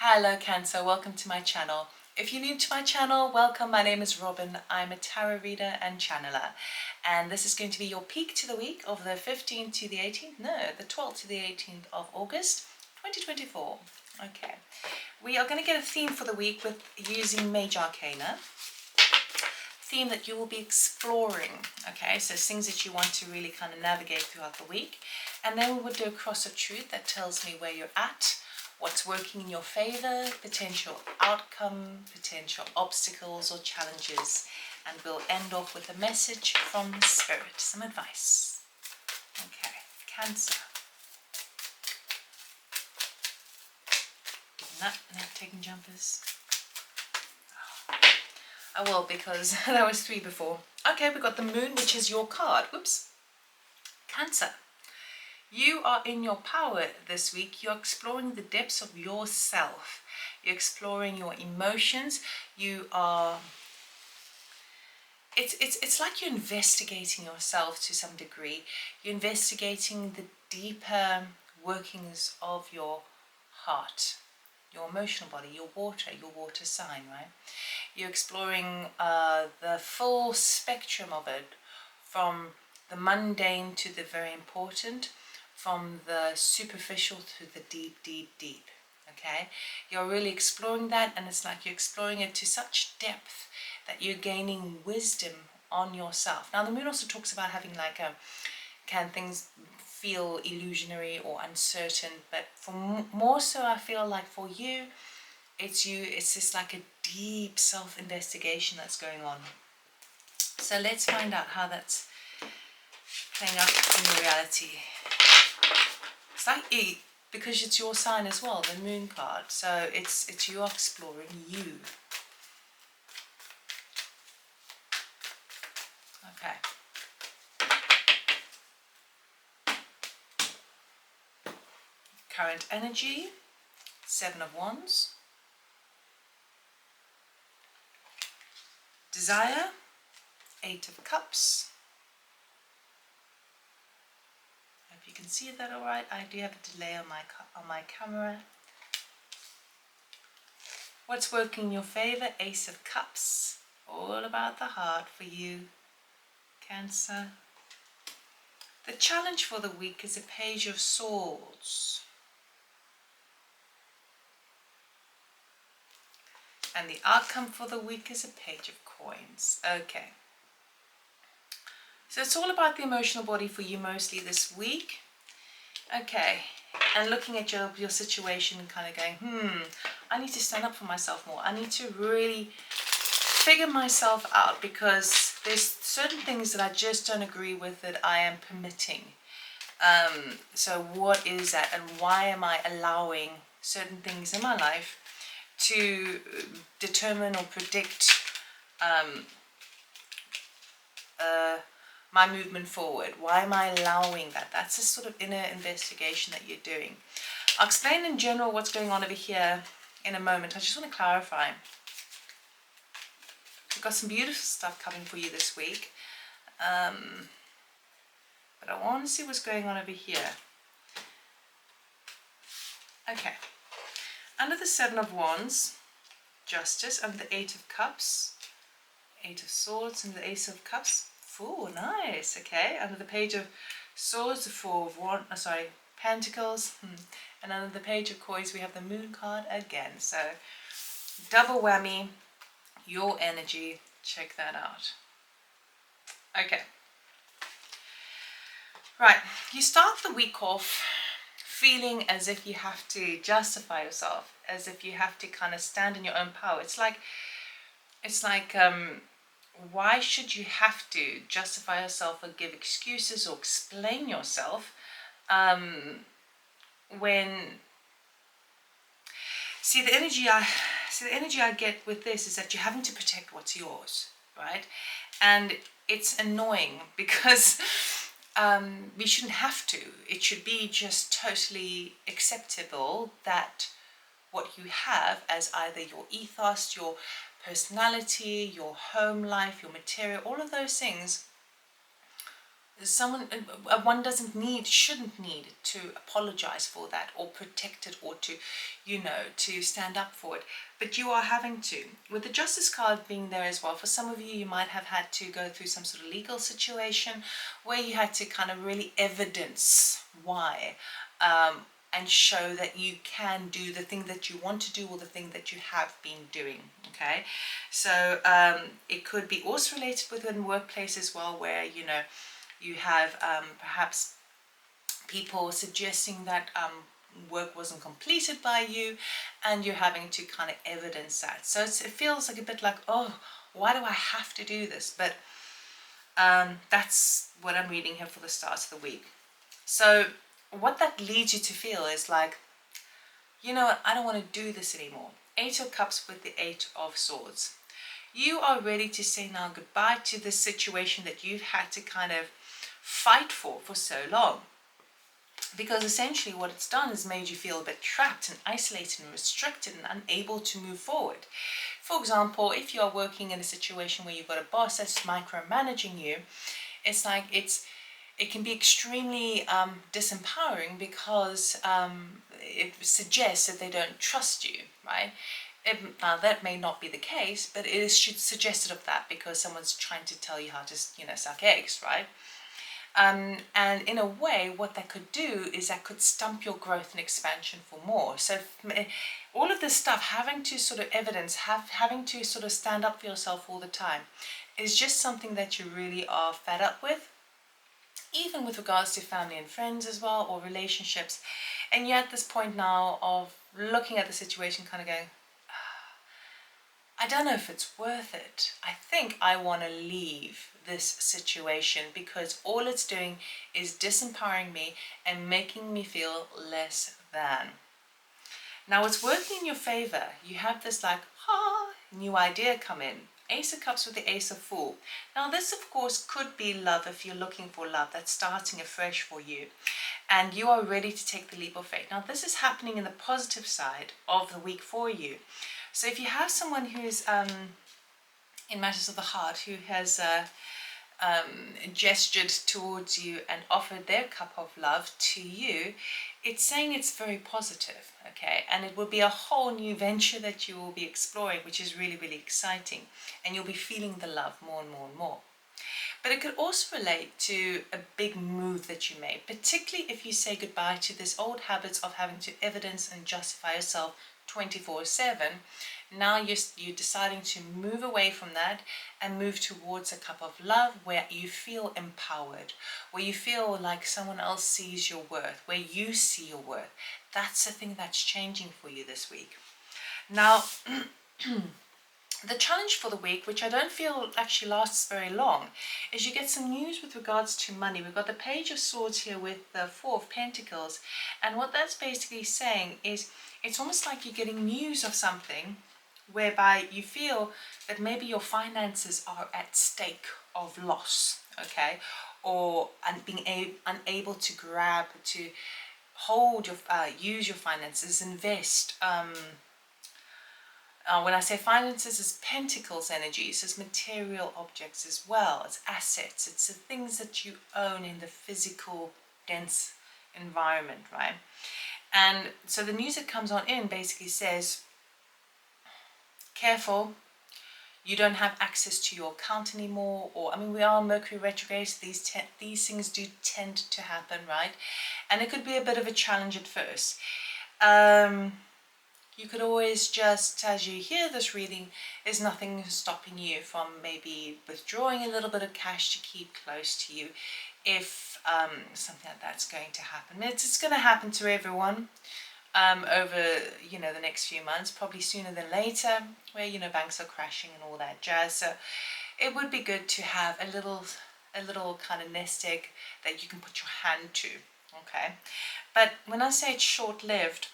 Hello Cancer, welcome to my channel. If you're new to my channel, welcome. My name is Robyn. I'm a tarot reader and channeler, and this is going to be your peek to the week of the 15th to the 18th, no, the 12th to the 18th of August 2024. Okay, we are going to get a theme for the week with using Major Arcana. Theme that you will be exploring, okay, so things that you want to really kind of navigate throughout the week. And then we would do a cross of truth that tells me where you're at, what's working in your favor, potential outcome, potential obstacles or challenges, and we'll end off with a message from the spirit, some advice. Okay, Cancer. Not taking jumpers. I will, because that was 3 before. Okay, we got the moon, which is your card. Whoops. Cancer. You are in your power this week. You're exploring the depths of yourself. You're exploring your emotions. You are... It's like you're investigating yourself to some degree. You're investigating the deeper workings of your heart, your emotional body, your water sign, right? You're exploring the full spectrum of it, from the mundane to the very important, from the superficial to the deep, deep, deep. Okay, you're really exploring that, and it's like you're exploring it to such depth that you're gaining wisdom on yourself. Now, the moon also talks about having like can things feel illusionary or uncertain, but for more so, I feel like for you, it's just like a deep self-investigation that's going on. So let's find out how that's playing out in reality. It's like because it's your sign as well, the moon card. So it's you exploring you. Okay. Current energy, 7 of Wands. Desire, 8 of Cups. Hope you can see that all right. I do have a delay on my camera. What's working in your favor? Ace of Cups. All about the heart for you, Cancer. The challenge for the week is a Page of Swords. And the outcome for the week is a Page of Coins. Okay. So it's all about the emotional body for you mostly this week. Okay. And looking at your situation and kind of going, I need to stand up for myself more. I need to really figure myself out, because there's certain things that I just don't agree with that I am permitting. So what is that, and why am I allowing certain things in my life to determine or predict my movement forward? Why am I allowing that? That's a sort of inner investigation that you're doing. I'll explain in general what's going on over here in a moment. I just want to clarify. We've got some beautiful stuff coming for you this week. But I want to see what's going on over here. Okay. Under the 7 of Wands, Justice. Under the 8 of Cups, 8 of Swords, and the Ace of Cups. Oh, nice. Okay. Under the Page of Swords, the 4 of Pentacles. And under the Page of Coins, we have the Moon card again. So, double whammy, your energy. Check that out. Okay. Right. You start the week off feeling as if you have to justify yourself, as if you have to kind of stand in your own power. It's like why should you have to justify yourself or give excuses or explain yourself when... See, the energy I get with this is that you're having to protect what's yours, right? And it's annoying because we shouldn't have to. It should be just totally acceptable that what you have as either your ethos, your personality, your home life, your material, all of those things one shouldn't need to apologize for that or protect it or to, to stand up for it, but you are having to, with the justice card being there as well. For some of you, you might have had to go through some sort of legal situation where you had to kind of really evidence why, and show that you can do the thing that you want to do or the thing that you have been doing. Okay, so it could be also related within workplace as well, where you have perhaps people suggesting that work wasn't completed by you, and you're having to kind of evidence that. So it feels like a bit like, oh, why do I have to do this? But that's what I'm reading here for the start of the week. So what that leads you to feel is like, you know what, I don't want to do this anymore. 8 of Cups with the 8 of Swords. You are ready to say now goodbye to this situation that you've had to kind of fight for so long. Because essentially what it's done is made you feel a bit trapped and isolated and restricted and unable to move forward. For example, if you are working in a situation where you've got a boss that's micromanaging you, it's like it can be extremely disempowering, because it suggests that they don't trust you, right? Now that may not be the case, but it is suggested of that because someone's trying to tell you how to, suck eggs, right? And in a way, what that could do is that could stump your growth and expansion for more. So all of this stuff, having to sort of having to sort of stand up for yourself all the time, is just something that you really are fed up with, even with regards to family and friends as well, or relationships. And you're at this point now of looking at the situation kind of going, I don't know if it's worth it. I think I want to leave this situation, because all it's doing is disempowering me and making me feel less than. Now it's working in your favor. You have this like, new idea come in. Ace of Cups with the Ace of Fool. Now this of course could be love, if you're looking for love that's starting afresh for you and you are ready to take the leap of faith. Now this is happening in the positive side of the week for you. So if you have someone who is in matters of the heart, who has gestured towards you and offered their cup of love to you, it's saying it's very positive, okay? And it will be a whole new venture that you will be exploring, which is really, really exciting. And you'll be feeling the love more and more and more. But it could also relate to a big move that you made, particularly if you say goodbye to this old habits of having to evidence and justify yourself 24/7. Now you're deciding to move away from that and move towards a cup of love where you feel empowered, where you feel like someone else sees your worth, where you see your worth. That's the thing that's changing for you this week. Now, the challenge for the week, which I don't feel actually lasts very long, is you get some news with regards to money. We've got the Page of Swords here with the Four of Pentacles. And what that's basically saying is it's almost like you're getting news of something whereby you feel that maybe your finances are at stake of loss, okay? Or being unable to grab, to hold your, use your finances, invest. When I say finances, it's pentacles energies, it's material objects as well, it's assets, it's the things that you own in the physical, dense environment, right? And so the news that comes on in basically says, careful, you don't have access to your account anymore, or, I mean, we are Mercury retrograde, so these things do tend to happen, right? And it could be a bit of a challenge at first. You could always just, as you hear this reading, there's nothing stopping you from maybe withdrawing a little bit of cash to keep close to you if something like that's going to happen. It's going to happen to everyone over, the next few months, probably sooner than later, where, banks are crashing and all that jazz. So it would be good to have a little kind of nest egg that you can put your hand to, okay? But when I say it's short-lived,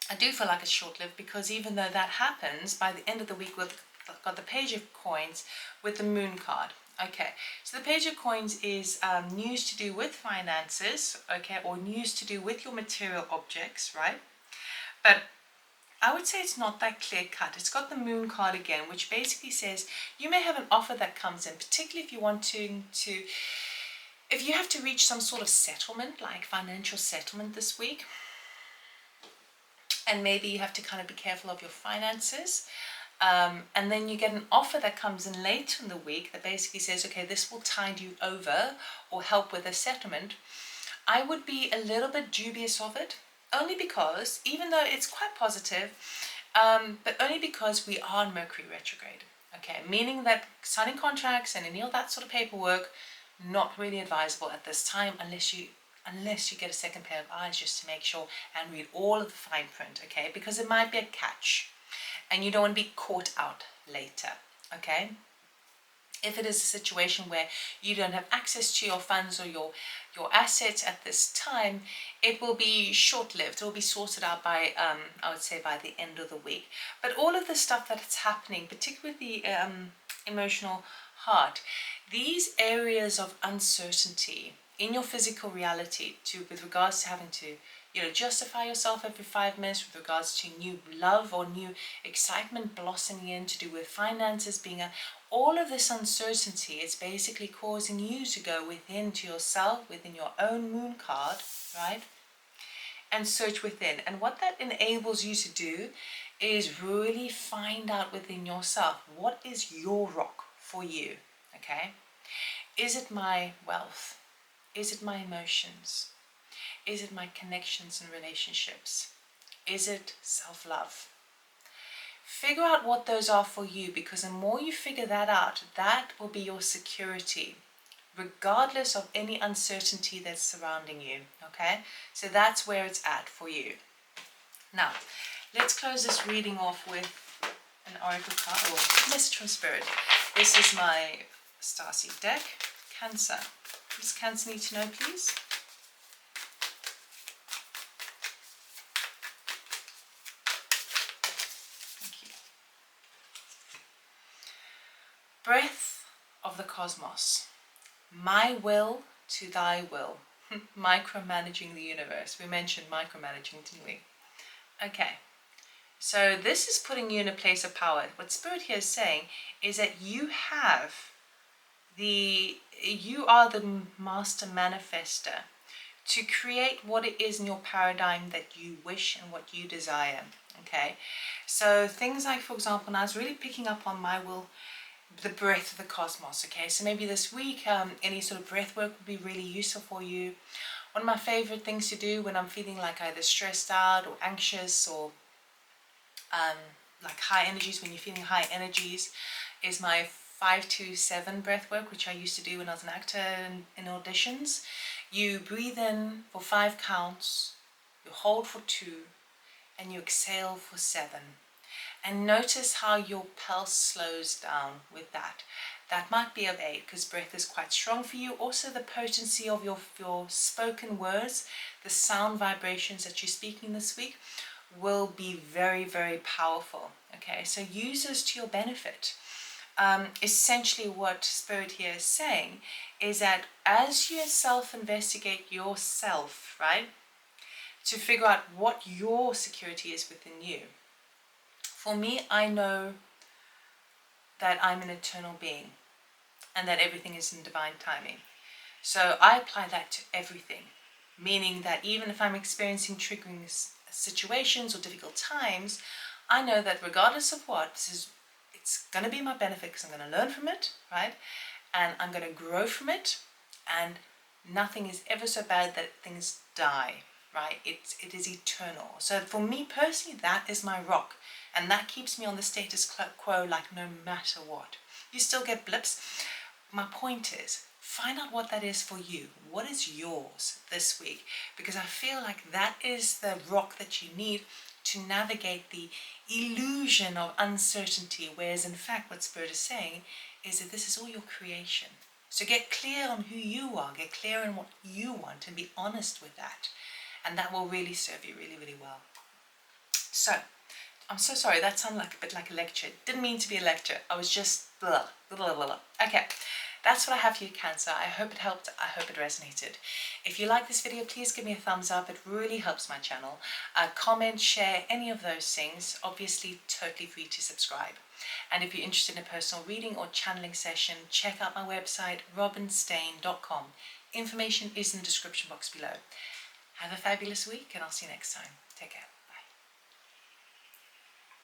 I do feel like it's short-lived, because even though that happens, by the end of the week we've got the Page of Coins with the Moon card. Okay, so the Page of Coins is news to do with finances, okay, or news to do with your material objects, right? But I would say it's not that clear-cut. It's got the Moon card again, which basically says you may have an offer that comes in, particularly if you want to If you have to reach some sort of settlement, like financial settlement this week, and maybe you have to kind of be careful of your finances, and then you get an offer that comes in later in the week that basically says, okay, this will tide you over or help with a settlement, I would be a little bit dubious of it, only because, even though it's quite positive, but only because we are in Mercury retrograde, okay, meaning that signing contracts and any of that sort of paperwork, not really advisable at this time unless you get a second pair of eyes just to make sure and read all of the fine print, okay, because it might be a catch and you don't want to be caught out later, okay. If it is a situation where you don't have access to your funds or your assets at this time, it will be short-lived. It will be sorted out by, I would say, by the end of the week. But all of the stuff that's happening, particularly with the emotional heart, these areas of uncertainty in your physical reality, with regards to having to, justify yourself every 5 minutes, with regards to new love or new excitement blossoming in, to do with finances being all of this uncertainty, it's basically causing you to go within to yourself, within your own moon card, right? And search within. And what that enables you to do is really find out within yourself, what is your rock for you, okay? Is it my wealth? Is it my emotions? Is it my connections and relationships? Is it self-love? Figure out what those are for you, because the more you figure that out, that will be your security, regardless of any uncertainty that's surrounding you, okay? So that's where it's at for you. Now, let's close this reading off with an oracle card, or message from Spirit. This is my starseed deck. Cancer. What does Cancer need to know, please? Breath of the cosmos, my will to thy will, micromanaging the universe. We mentioned micromanaging, didn't we? Okay, so this is putting you in a place of power. What Spirit here is saying is that you are the master manifester to create what it is in your paradigm that you wish and what you desire, okay? So things like, for example, and I was really picking up on my will, the breath of the cosmos, okay? So maybe this week, any sort of breath work would be really useful for you. One of my favorite things to do when I'm feeling like either stressed out or anxious or like high energies, when you're feeling high energies, is my 5-2-7 breath work, which I used to do when I was an actor in auditions. You breathe in for 5 counts, you hold for 2, and you exhale for 7. And notice how your pulse slows down with that. That might be of aid because breath is quite strong for you. Also the potency of your spoken words, the sound vibrations that you're speaking this week will be very, very powerful. Okay, so use those to your benefit. Essentially what Spirit here is saying is that as you self-investigate yourself, right, to figure out what your security is within you. For me, I know that I'm an eternal being and that everything is in divine timing. So I apply that to everything, meaning that even if I'm experiencing triggering situations or difficult times, I know that regardless of what, it's going to be my benefit because I'm going to learn from it, right? And I'm going to grow from it, and nothing is ever so bad that things die, right? It is eternal. So for me personally, that is my rock. And that keeps me on the status quo, like no matter what. You still get blips. My point is, find out what that is for you. What is yours this week? Because I feel like that is the rock that you need to navigate the illusion of uncertainty. Whereas in fact, what Spirit is saying is that this is all your creation. So get clear on who you are. Get clear on what you want and be honest with that. And that will really serve you really, really well. So, I'm so sorry, that sounded like a bit like a lecture. Didn't mean to be a lecture. I was just blah, blah, blah, blah. Okay, that's what I have for you, Cancer. I hope it helped. I hope it resonated. If you like this video, please give me a thumbs up. It really helps my channel. Comment, share, any of those things. Obviously, totally free to subscribe. And if you're interested in a personal reading or channeling session, check out my website, robynstain.com. information is in the description box below. Have a fabulous week and I'll see you next time. Take care.